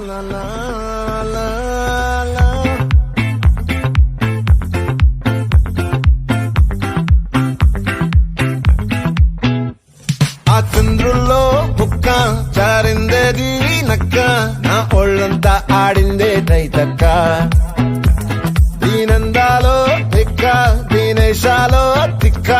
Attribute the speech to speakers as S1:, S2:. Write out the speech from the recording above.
S1: la la la la. ఆ చంద్రుల్లో బుక్క చారిందేది నక్క నా ఒళ్ళంతా ఆడిందే తైతక్క దీనందాలో తిక్క దీనేశాలో తిక్క